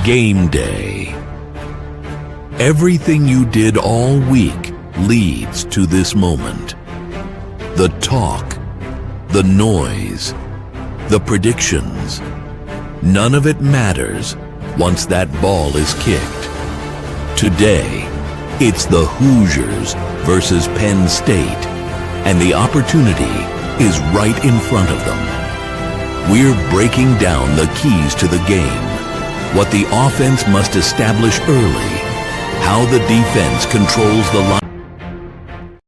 Game day. Everything you did all week leads to this moment. The talk, the noise, the predictions. None of it matters once that ball is kicked. Today, it's the Hoosiers versus Penn State, and the opportunity is right in front of them. We're breaking down the keys to the game, what the offense must establish early, how the defense controls the line.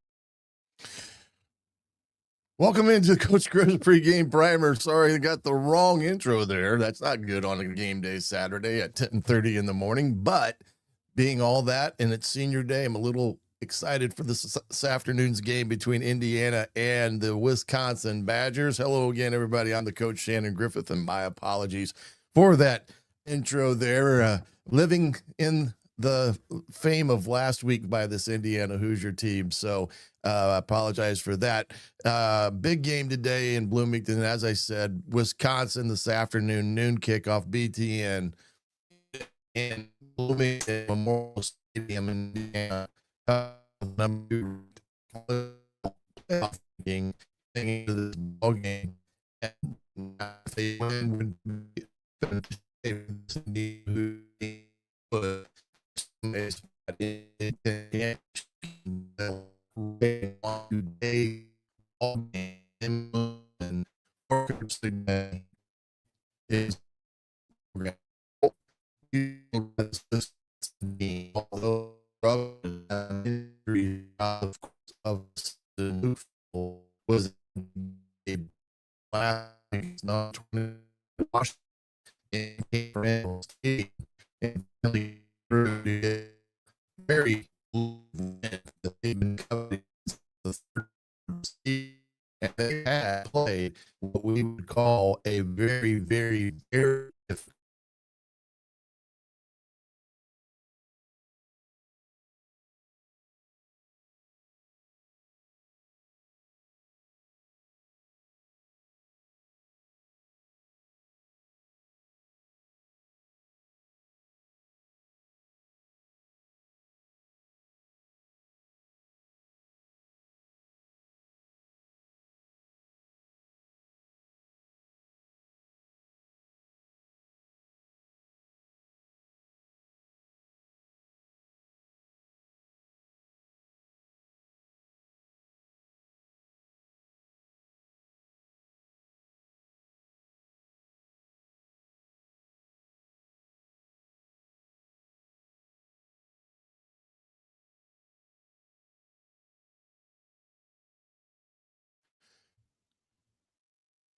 Welcome into Coach Griff's pregame primer. Sorry, I got the wrong intro there. That's not good on a game day Saturday at 10:30 in the morning. But being all that and it's senior day, I'm a little excited for this afternoon's game between Indiana and the Wisconsin Badgers. Hello again, everybody. I'm the coach, Shannon Griffith, and my apologies for that intro there. Living in the fame of last week by this Indiana Hoosier team. So I apologize for that. Big game today in Bloomington. As I said, Wisconsin this afternoon, noon kickoff, BTN in Bloomington Memorial Stadium in Indiana. Into this ball game. And if they win, would be was a not very that they've been covering and they had played what we would call a very, very, very difficult.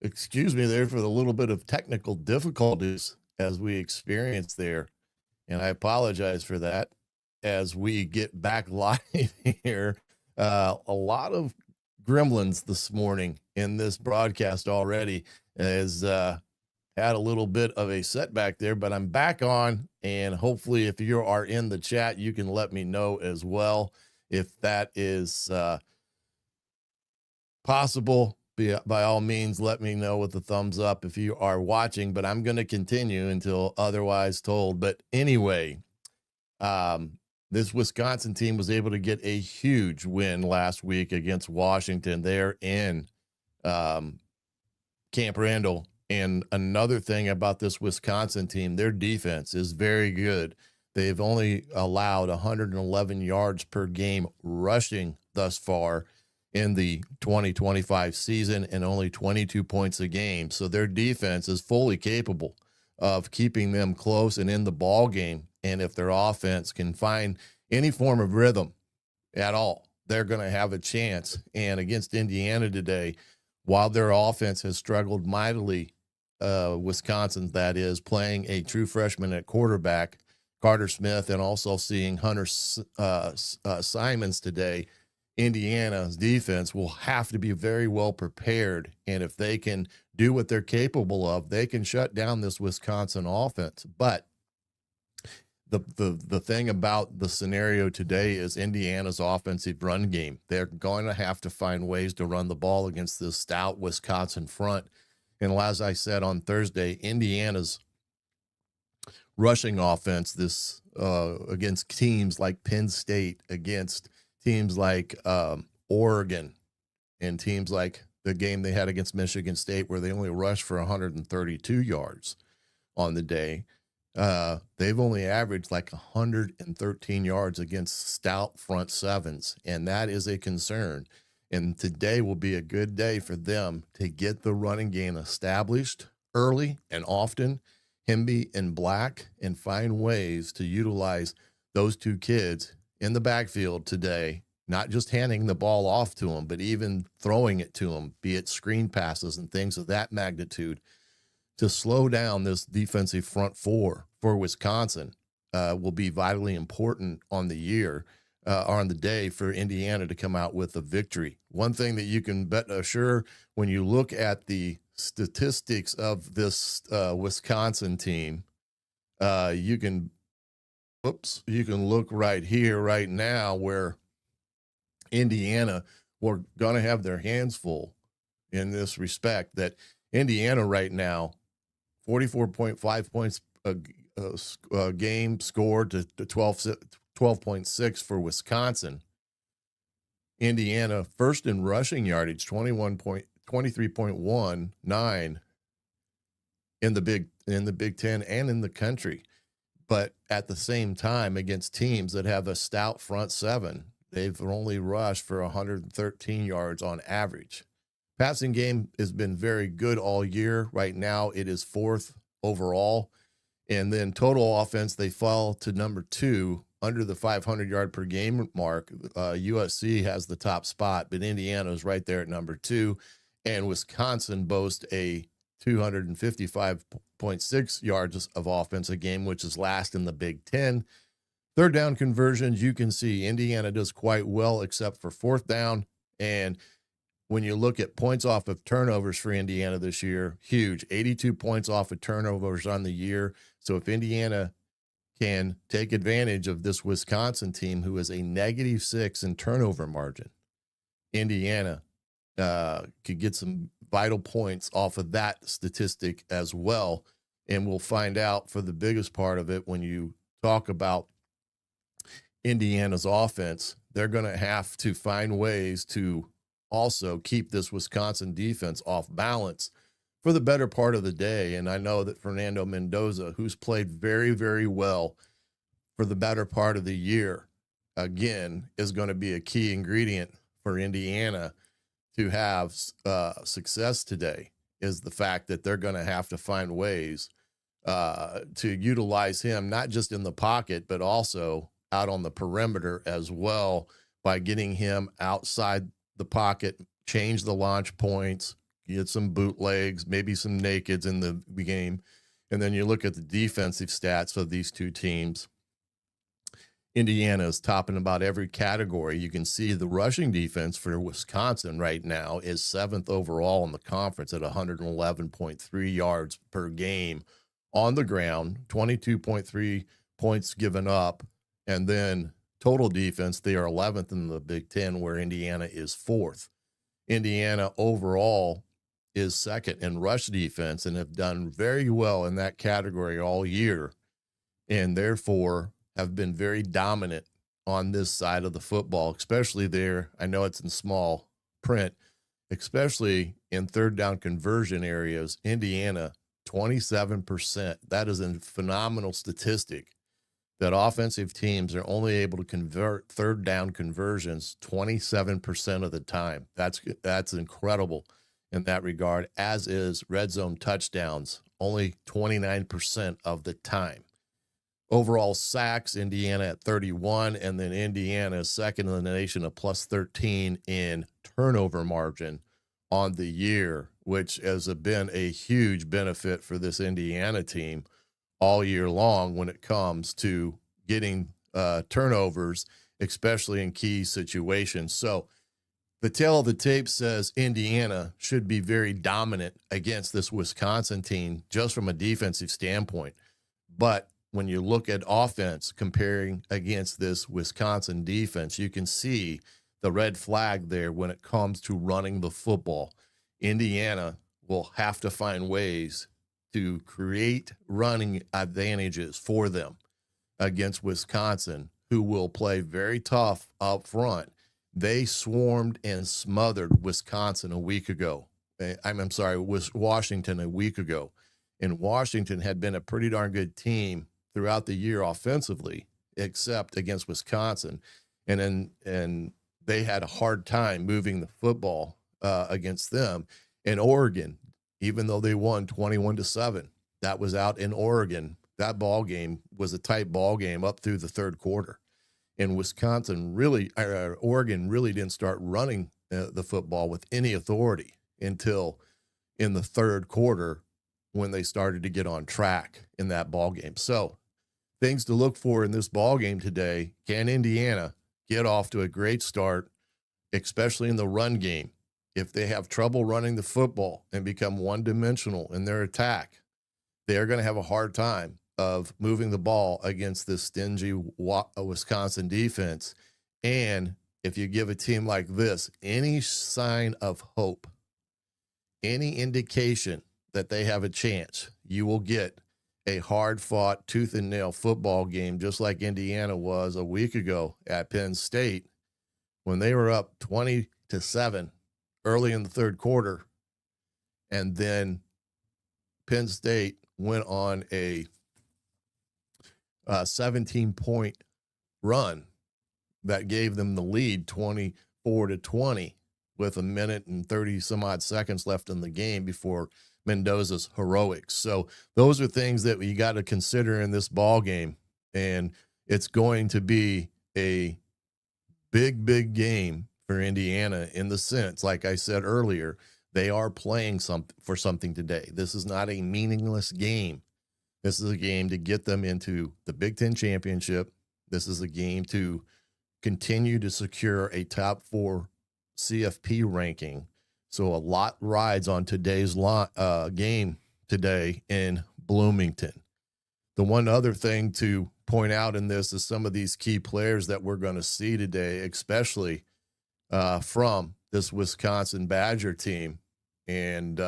Excuse me there for the little bit of technical difficulties as we experienced there. And I apologize for that as we get back live here. A lot of gremlins this morning in this broadcast already has had a little bit of a setback there, but I'm back on. And hopefully if you are in the chat, you can let me know as well if that is possible. By all means, let me know with the thumbs up if you are watching, but I'm going to continue until otherwise told. But anyway, this Wisconsin team was able to get a huge win last week against Washington. They're in Camp Randall. And another thing about this Wisconsin team, their defense is very good. They've only allowed 111 yards per game rushing thus far in the 2025 season and only 22 points a game. So their defense is fully capable of keeping them close and in the ball game. And if their offense can find any form of rhythm at all, they're going to have a chance. And against Indiana today, while their offense has struggled mightily, Wisconsin, that is, playing a true freshman at quarterback, Carter Smith, and also seeing Hunter Simons today, Indiana's defense will have to be very well prepared. And if they can do what they're capable of, they can shut down this Wisconsin offense. But the thing about the scenario today is Indiana's offensive run game. They're going to have to find ways to run the ball against this stout Wisconsin front. And as I said on Thursday, Indiana's rushing offense this against teams like Penn State, against teams like Oregon, and teams like the game they had against Michigan State where they only rushed for 132 yards on the day. They've only averaged like 113 yards against stout front sevens, and that is a concern. And today will be a good day for them to get the running game established early and often, Hemby and Black, and find ways to utilize those two kids in the backfield today, not just handing the ball off to them, but even throwing it to them, be it screen passes and things of that magnitude, to slow down this defensive front four for Wisconsin will be vitally important on the year, or on the day, for Indiana to come out with a victory. One thing that you can bet assure when you look at the statistics of this Wisconsin team, you can look right here, right now, where Indiana were going to have their hands full in this respect. That Indiana right now, 44.5 points a game scored to 12.6 for Wisconsin. Indiana first in rushing yardage, 23.19 in the Big Ten and in the country. But at the same time, against teams that have a stout front seven, they've only rushed for 113 yards on average. Passing game has been very good all year. Right now, it is fourth overall. And then total offense, they fall to number 2 under the 500 yard per game mark. USC has the top spot, but Indiana is right there at number 2. And Wisconsin boasts a 255.6 yards of offense a game, which is last in the Big Ten. Third down conversions, you can see Indiana does quite well, except for fourth down. And when you look at points off of turnovers for Indiana this year, huge, 82 points off of turnovers on the year. So if Indiana can take advantage of this Wisconsin team, who is a -6 in turnover margin, Indiana could get some vital points off of that statistic as well. And we'll find out for the biggest part of it when you talk about Indiana's offense. They're going to have to find ways to also keep this Wisconsin defense off balance for the better part of the day. And I know that Fernando Mendoza, who's played very, very well for the better part of the year, again, is going to be a key ingredient for Indiana to have success today, is the fact that they're going to have to find ways to utilize him, not just in the pocket, but also out on the perimeter as well, by getting him outside the pocket, change the launch points, get some bootlegs, maybe some nakeds in the game. And then you look at the defensive stats of these two teams. Indiana is topping about every category. You can see the rushing defense for Wisconsin right now is 7th overall in the conference at 111.3 yards per game on the ground, 22.3 points given up. And then total defense, they are 11th in the Big Ten, where Indiana is 4th. Indiana overall is 2nd in rush defense and have done very well in that category all year, and therefore have been very dominant on this side of the football, especially there. I know it's in small print, especially in third down conversion areas. Indiana, 27%. That is a phenomenal statistic, that offensive teams are only able to convert third down conversions 27% of the time. That's incredible in that regard, as is red zone touchdowns, only 29% of the time. Overall sacks, Indiana at 31, and then Indiana is 2nd in the nation at +13 in turnover margin on the year, which has been a huge benefit for this Indiana team all year long when it comes to getting turnovers, especially in key situations. So the tail of the tape says Indiana should be very dominant against this Wisconsin team, just from a defensive standpoint. But when you look at offense comparing against this Wisconsin defense, you can see the red flag there when it comes to running the football. Indiana will have to find ways to create running advantages for them against Wisconsin, who will play very tough up front. They swarmed and smothered Wisconsin a week ago. I'm sorry, Washington a week ago. And Washington had been a pretty darn good team throughout the year offensively, except against Wisconsin. And they had a hard time moving the football against them. And Oregon, even though they won 21-7, that was out in Oregon. That ball game was a tight ball game up through the third quarter. And Oregon really didn't start running the football with any authority until in the third quarter when they started to get on track in that ball game. So things to look for in this ball game today. Can Indiana get off to a great start, especially in the run game? If they have trouble running the football and become one-dimensional in their attack, they're going to have a hard time of moving the ball against this stingy Wisconsin defense. And if you give a team like this any sign of hope, any indication that they have a chance, you will get a hard-fought, tooth-and-nail football game, just like Indiana was a week ago at Penn State when they were up 20-7 early in the third quarter. And then Penn State went on a 17-point run that gave them the lead 24-20 with a minute and 30 some odd seconds left in the game before Mendoza's heroics. So those are things that you got to consider in this ball game. And it's going to be a big game for Indiana in the sense, like I said earlier, they are playing for something today. This is not a meaningless game. This is a game to get them into the Big Ten championship. This is a game to continue to secure a top 4 CFP ranking. So a lot rides on today's game today in Bloomington. The one other thing to point out in this is some of these key players that we're going to see today, especially from this Wisconsin Badger team. And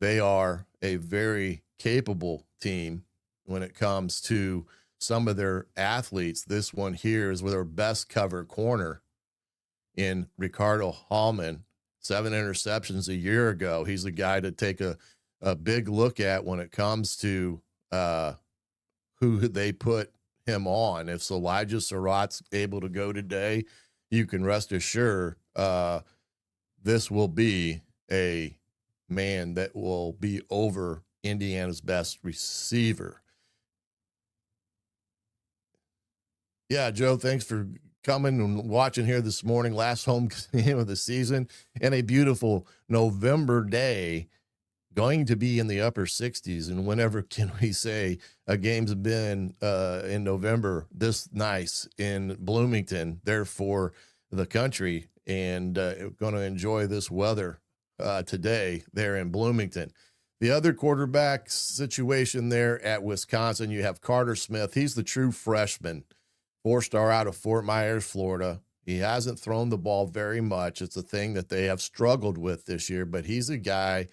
they are a very capable team when it comes to some of their athletes. This one here is with their best cover corner in Ricardo Hallman, 7 interceptions a year ago. He's the guy to take a big look at when it comes to who they put him on. If Elijah Surratt's able to go today, you can rest assured this will be a man that will be over Indiana's best receiver. Yeah, Joe, thanks for coming and watching here this morning. Last home game of the season and a beautiful November day, going to be in the upper 60s. And whenever can we say a game's been in November this nice in Bloomington, therefore the country, and going to enjoy this weather today there in Bloomington. The other quarterback situation there at Wisconsin, you have Carter Smith. He's the true freshman, 4-star out of Fort Myers, Florida. He hasn't thrown the ball very much. It's a thing that they have struggled with this year, but he's a guy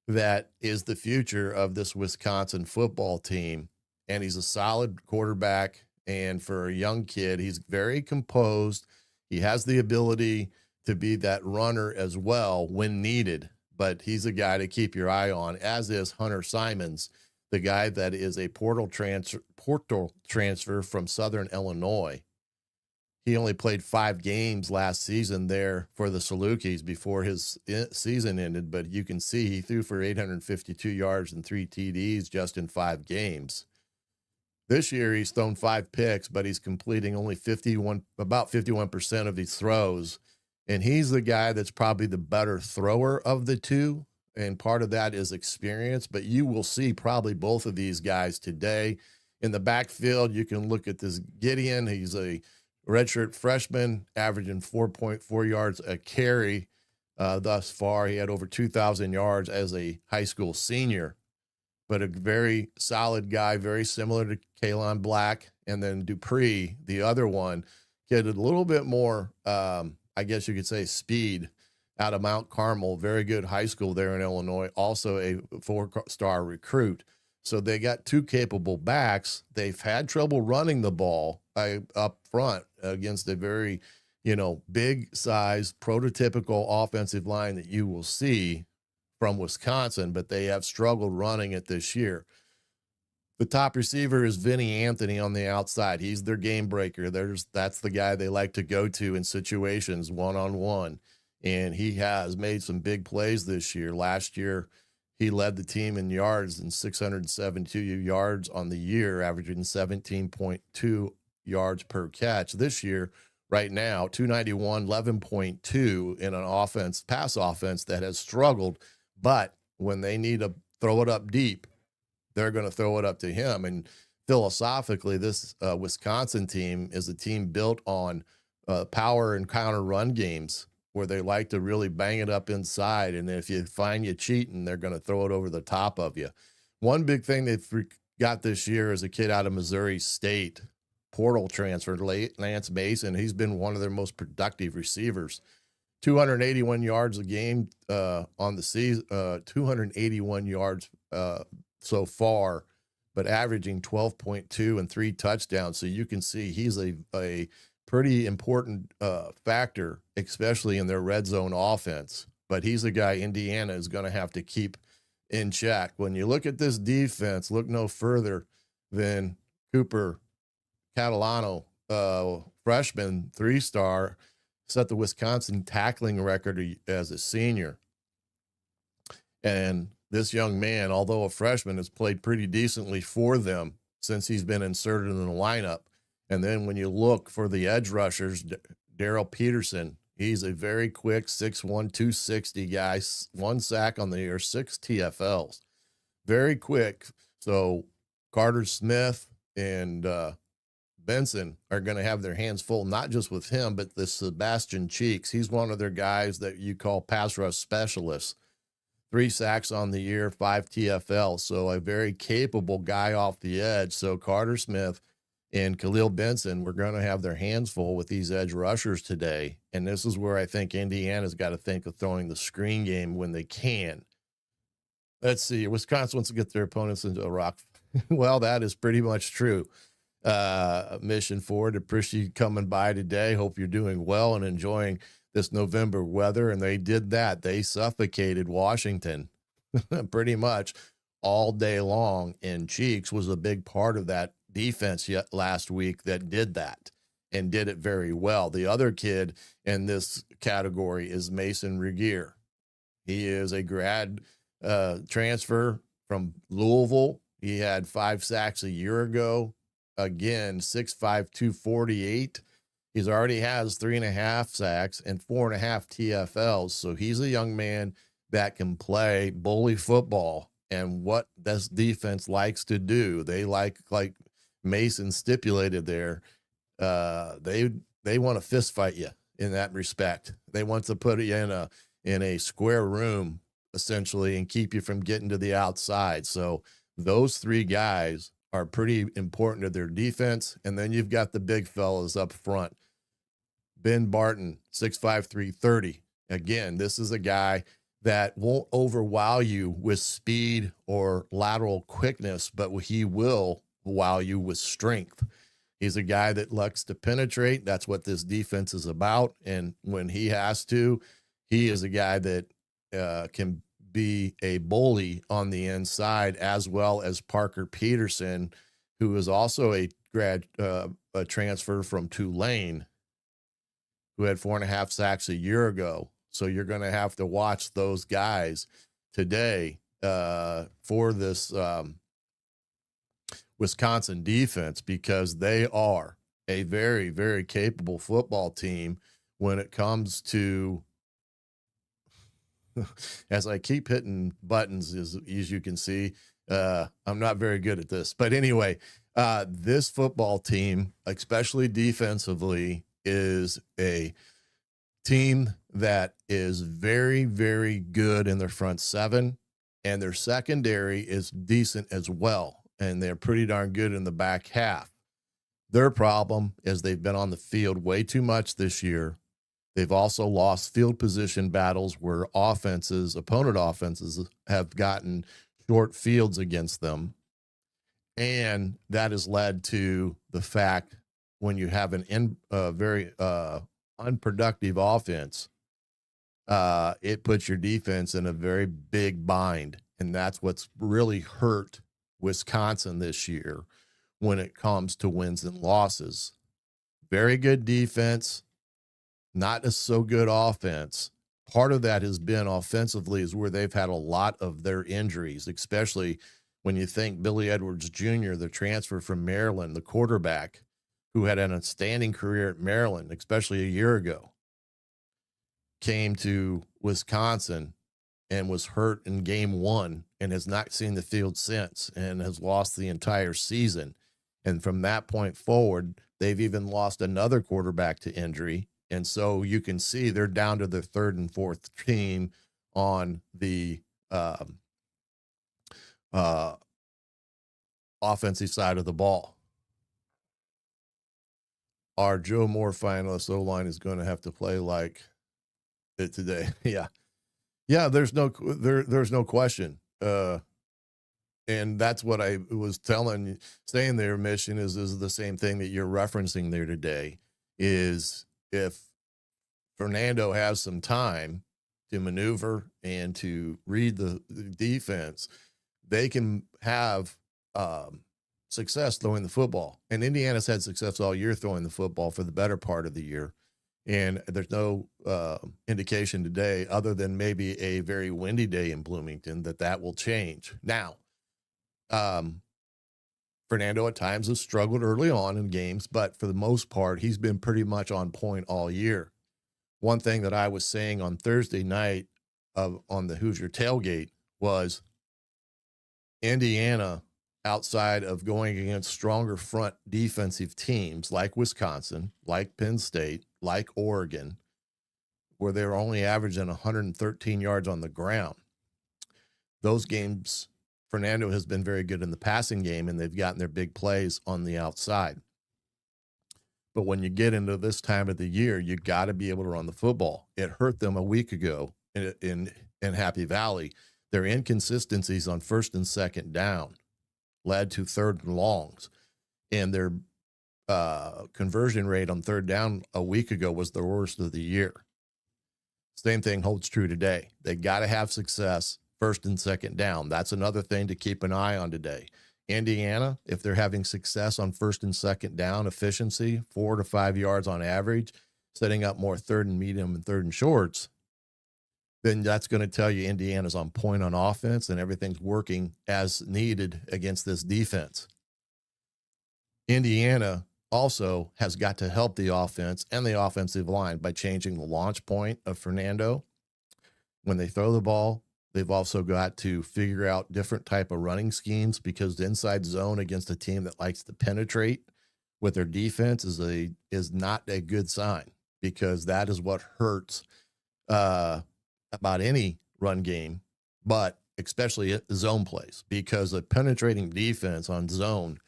that is the future of this Wisconsin football team, and he's a solid quarterback. And for a young kid, he's very composed. He has the ability to be that runner as well when needed, but he's a guy to keep your eye on, as is Hunter Simons, the guy that is a portal transfer from Southern Illinois. He only played 5 games last season there for the Salukis before his season ended, but you can see he threw for 852 yards and 3 TDs just in 5 games. This year he's thrown 5 picks, but he's completing only about 51% of his throws. And he's the guy that's probably the better thrower of the two. And part of that is experience, but you will see probably both of these guys today. In the backfield, you can look at this Gideon. He's a redshirt freshman, averaging 4.4 yards a carry thus far. He had over 2,000 yards as a high school senior, but a very solid guy, very similar to Kalon Black. And then Dupree, the other one, get a little bit more, I guess you could say, speed out of Mount Carmel, very good high school there in Illinois, also a 4-star recruit. So they got two capable backs. They've had trouble running the ball up front against a very, big size, prototypical offensive line that you will see from Wisconsin, but they have struggled running it this year. The top receiver is Vinny Anthony on the outside. He's their game breaker. That's the guy they like to go to in situations one-on-one. And he has made some big plays this year. Last year, he led the team in yards and 672 yards on the year, averaging 17.2 yards per catch. This year, right now, 291, 11.2 in an pass offense that has struggled. But when they need to throw it up deep, they're going to throw it up to him. And philosophically, this Wisconsin team is a team built on power and counter run games where they like to really bang it up inside. And if you find you cheating, they're going to throw it over the top of you. One big thing they've got this year is a kid out of Missouri State, portal transfer, Lance Mason. He's been one of their most productive receivers. 281 yards a game on the season, 281 yards so far, but averaging 12.2 and 3 touchdowns. So you can see he's a pretty important factor, especially in their red zone offense. But he's a guy Indiana is going to have to keep in check. When you look at this defense, look no further than Cooper Catalano, freshman, 3-star, set the Wisconsin tackling record as a senior. And this young man, although a freshman, has played pretty decently for them since he's been inserted in the lineup. And then when you look for the edge rushers, Daryl Peterson, he's a very quick 6'1", 260 guy, 1 sack on the year, 6 TFLs. Very quick. So Carter Smith and Benson are going to have their hands full, not just with him, but the Sebastian Cheeks. He's one of their guys that you call pass rush specialists. 3 sacks on the year, 5 TFL. So a very capable guy off the edge. So Carter Smith and Khalil Benson, we're going to have their hands full with these edge rushers today. And this is where I think Indiana's got to think of throwing the screen game when they can. Let's see. Wisconsin wants to get their opponents into a rock. Well, that is pretty much true. Mission forward. Appreciate you coming by today. Hope you're doing well and enjoying this November weather. And they did that. They suffocated Washington pretty much all day long. And Cheeks was a big part of that defense last week that did that and did it very well. The other kid in this category is Mason Regier. He is a grad transfer from Louisville. He had 5 sacks a year ago. Again, 6'5", 248. He's already has 3.5 sacks and 4.5 TFLs. So he's a young man that can play bully football. And what this defense likes to do, they like Mason stipulated there, they want to fist fight you in that respect. They want to put you in a square room essentially and keep you from getting to the outside. So those 3 guys are pretty important to their defense. And then you've got the big fellas up front. Ben Barton, 6'5", 330. Again, this is a guy that won't overwow you with speed or lateral quickness, but he will wow you with strength. He's a guy that likes to penetrate. That's what this defense is about. And when he has to, he is a guy that can be a bully on the inside, as well as Parker Peterson, who is also a transfer from Tulane, who had 4.5 sacks a year ago. So you're going to have to watch those guys today for this Wisconsin defense, because they are a very, very capable football team when it comes to, as I keep hitting buttons, as you can see, I'm not very good at this. But anyway, this football team, especially defensively, is a team that is very, very good in their front 7, and their secondary is decent as well. And they're pretty darn good in the back half. Their problem is they've been on the field way too much this year. They've also lost field position battles where opponent offenses have gotten short fields against them. And that has led to the fact when you have an very unproductive offense, it puts your defense in a very big bind. And that's what's really hurt Wisconsin this year when it comes to wins and losses. Very good defense, not a so good offense. Part of that has been offensively is where they've had a lot of their injuries, especially when you think Billy Edwards Jr., the transfer from Maryland, the quarterback who had an outstanding career at Maryland, especially a year ago, came to Wisconsin and was hurt in game 1 and has not seen the field since and has lost the entire season. And from that point forward, they've even lost another quarterback to injury. And so you can see they're down to their third and fourth team on the offensive side of the ball. Our Joe Moore finalist O-line is going to have to play like it today. Yeah, there's no question. And that's what I was saying there, Mission, is the same thing that you're referencing there today, is if Fernando has some time to maneuver and to read the defense, they can have success throwing the football. And Indiana's had success all year throwing the football for the better part of the year. And there's no indication today, other than maybe a very windy day in Bloomington, that will change. Now, Fernando at times has struggled early on in games, but for the most part, he's been pretty much on point all year. One thing that I was saying on Thursday night on the Hoosier tailgate was Indiana, outside of going against stronger front defensive teams like Wisconsin, like Penn State, like Oregon, where they're only averaging 113 yards on the ground. Those games, Fernando has been very good in the passing game, and they've gotten their big plays on the outside. But when you get into this time of the year, you got to be able to run the football. It hurt them a week ago in Happy Valley. Their inconsistencies on first and second down led to third and longs, and their conversion rate on third down a week ago was the worst of the year. Same thing holds true today. They got to have success first and second down. That's another thing to keep an eye on today. Indiana, if they're having success on first and second down efficiency, 4 to 5 yards on average, setting up more third and medium and third and shorts, then that's going to tell you Indiana's on point on offense and everything's working as needed against this defense. Indiana also has got to help the offense and the offensive line by changing the launch point of Fernando. When they throw the ball, they've also got to figure out different type of running schemes, because the inside zone against a team that likes to penetrate with their defense is not a good sign, because that is what hurts about any run game, but especially zone plays, because a penetrating defense on zone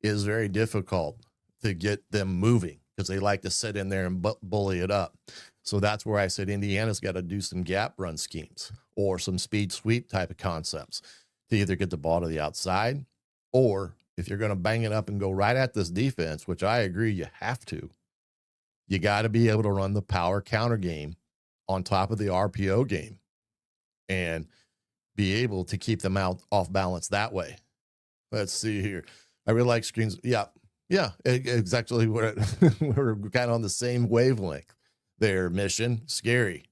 is very difficult to get them moving, because they like to sit in there and bully it up. So that's where I said Indiana's got to do some gap run schemes or some speed sweep type of concepts to either get the ball to the outside, or if you're going to bang it up and go right at this defense, which I agree you have to, you got to be able to run the power counter game on top of the RPO game and be able to keep them off balance that way. Let's see here. I really like screens. Yeah, exactly. We're kind of on the same wavelength there, Mission. Scary.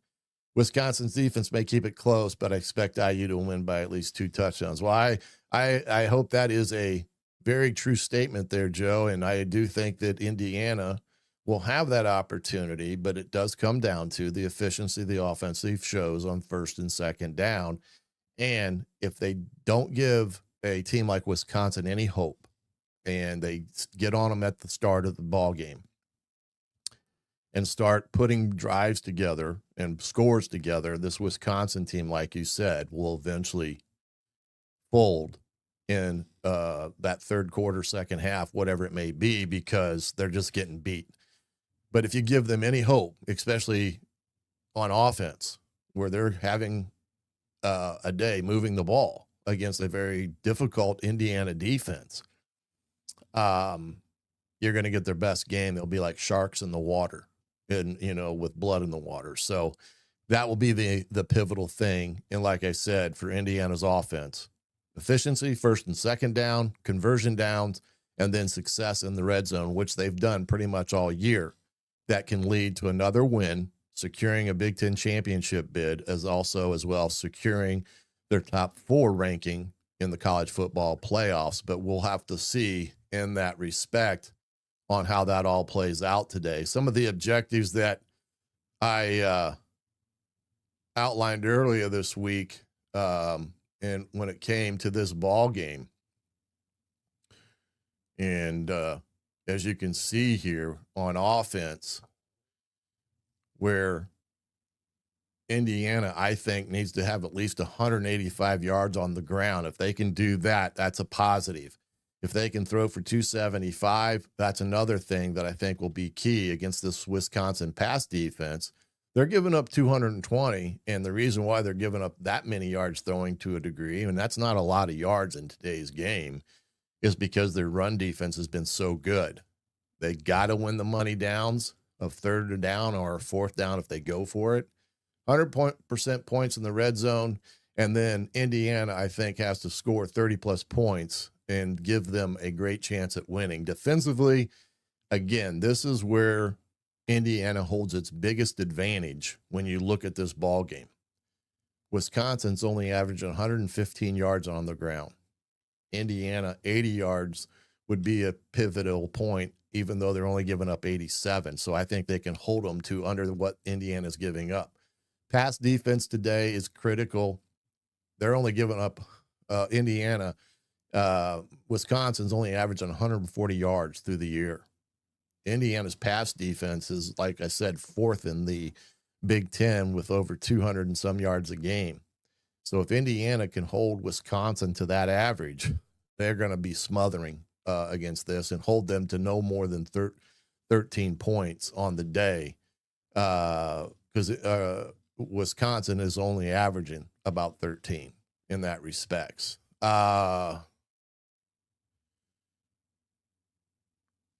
Wisconsin's defense may keep it close, but I expect IU to win by at least 2 touchdowns. Well, I hope that is a very true statement there, Joe, and I do think that Indiana will have that opportunity, but it does come down to the efficiency the offensive shows on first and second down. And if they don't give a team like Wisconsin any hope, and they get on them at the start of the ball game and start putting drives together and scores together, this Wisconsin team, like you said, will eventually fold in that third quarter, second half, whatever it may be, because they're just getting beat. But if you give them any hope, especially on offense, where they're having a day moving the ball against a very difficult Indiana defense, you're going to get their best game. They'll be like sharks in the water and, with blood in the water. So that will be the pivotal thing. And like I said, for Indiana's offense, efficiency, first and second down, conversion downs, and then success in the red zone, which they've done pretty much all year. That can lead to another win, securing a Big Ten championship bid, as well securing their top 4 ranking in the college football playoffs. But we'll have to see in that respect on how that all plays out today. Some of the objectives that I outlined earlier this week, and when it came to this ball game, and as you can see here on offense, where Indiana, I think, needs to have at least 185 yards on the ground. If they can do that, that's a positive. If they can throw for 275, that's another thing that I think will be key against this Wisconsin pass defense. They're giving up 220, and the reason why they're giving up that many yards throwing to a degree, and that's not a lot of yards in today's game, is because their run defense has been so good. They got to win the money downs of third down or fourth down if they go for it. 100% points in the red zone, and then Indiana, I think, has to score 30-plus points and give them a great chance at winning. Defensively, again, this is where Indiana holds its biggest advantage when you look at this ball game. Wisconsin's only averaging 115 yards on the ground. Indiana, 80 yards would be a pivotal point, even though they're only giving up 87. So I think they can hold them to under what Indiana's giving up. Pass defense today is critical. They're only giving up Indiana. Wisconsin's only averaging 140 yards through the year. Indiana's pass defense is, like I said, 4th in the Big Ten with over 200 and some yards a game. So if Indiana can hold Wisconsin to that average, they're going to be smothering against this and hold them to no more than 13 points on the day, because Wisconsin is only averaging about 13 in that respects.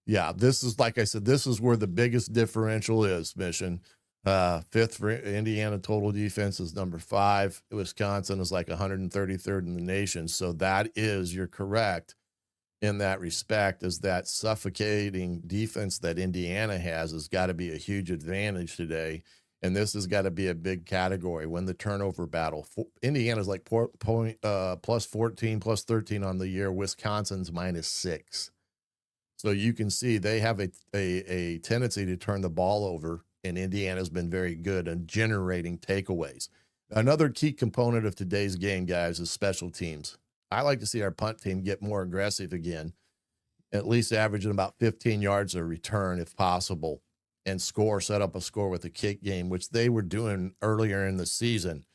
Yeah, this is, like I said, this is where the biggest differential is, Mission. 5th for Indiana total defense is number 5. Wisconsin is like 133rd in the nation. So that is, you're correct in that respect, is that suffocating defense that Indiana has got to be a huge advantage today. And this has got to be a big category. Win the turnover battle. Indiana's like plus 14, plus 13 on the year. Wisconsin's -6. So you can see they have a tendency to turn the ball over, and Indiana's been very good at generating takeaways. Another key component of today's game, guys, is special teams. I like to see our punt team get more aggressive again, at least averaging about 15 yards a return if possible, and set up a score with a kick game, which they were doing earlier in the season.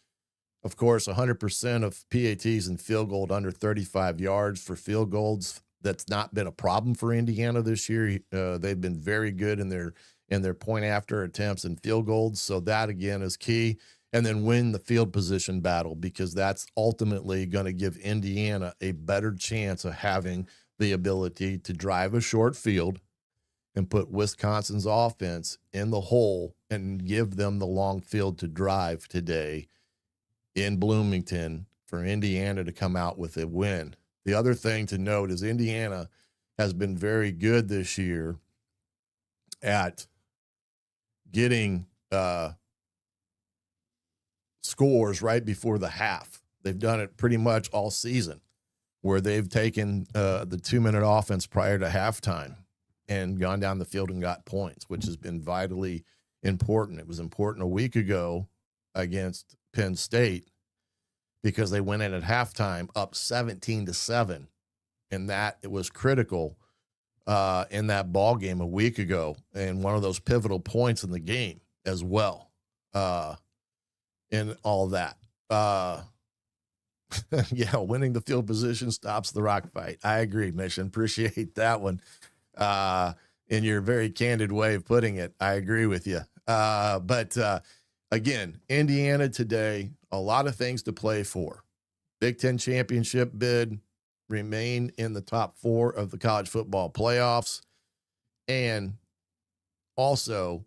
Of course, 100% of PATs and field goal under 35 yards for field goals. That's not been a problem for Indiana this year. They've been very good in their point after attempts and field goals. So that, again, is key. And then win the field position battle, because that's ultimately going to give Indiana a better chance of having the ability to drive a short field and put Wisconsin's offense in the hole and give them the long field to drive today in Bloomington for Indiana to come out with a win. The other thing to note is Indiana has been very good this year at getting scores right before the half. They've done it pretty much all season, where they've taken the 2-minute offense prior to halftime and gone down the field and got points, which has been vitally important. It was important a week ago against Penn State, because they went in at halftime up 17-7, and that it was critical in that ball game a week ago, and one of those pivotal points in the game as well, and all that. Yeah, winning the field position stops the rock fight. I agree, Mission. Appreciate that one. in your very candid way of putting it. I agree with you. But again, Indiana today, a lot of things to play for. Big Ten championship bid, remain in the top 4 of the college football playoffs, and also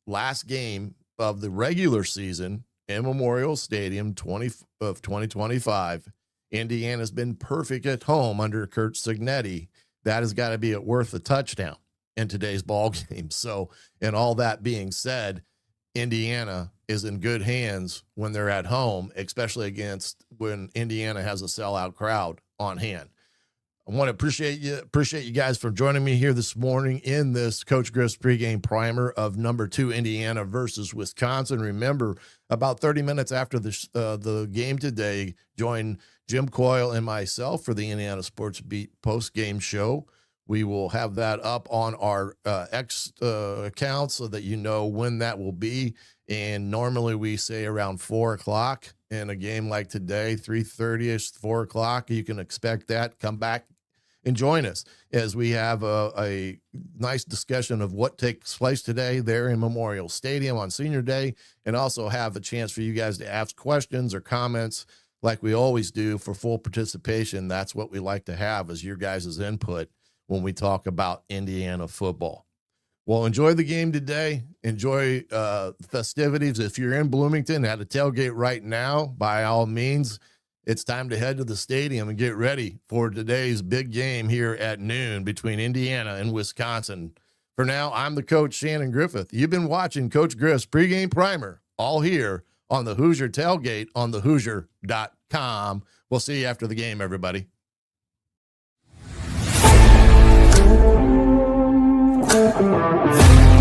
last game of the regular season in Memorial Stadium 2025. Indiana's been perfect at home under Kurt Signetti. That has got to be worth a touchdown in today's ball game. So, and all that being said, Indiana is in good hands when they're at home, especially against when Indiana has a sellout crowd on hand. I want to appreciate you guys for joining me here this morning in this Coach Griff's pregame primer of number 2 Indiana versus Wisconsin. Remember, about 30 minutes after the game today, join Jim Coyle and myself for the Indiana Sports Beat post-game show. We will have that up on our X account so that you know when that will be. And normally we say around 4 o'clock in a game like today, 3:30ish, 4 o'clock. You can expect that. Come back and join us as we have a nice discussion of what takes place today there in Memorial Stadium on Senior Day, and also have a chance for you guys to ask questions or comments like we always do for full participation. That's what we like to have, is your guys' input when we talk about Indiana football. Well, enjoy the game today. Enjoy festivities. If you're in Bloomington at a tailgate right now, by all means, it's time to head to the stadium and get ready for today's big game here at noon between Indiana and Wisconsin. For now, I'm the coach, Shannon Griffith. You've been watching Coach Griff's pregame primer, all here on the Hoosier Tailgate on thehoosier.com. We'll see you after the game, everybody. Thank you.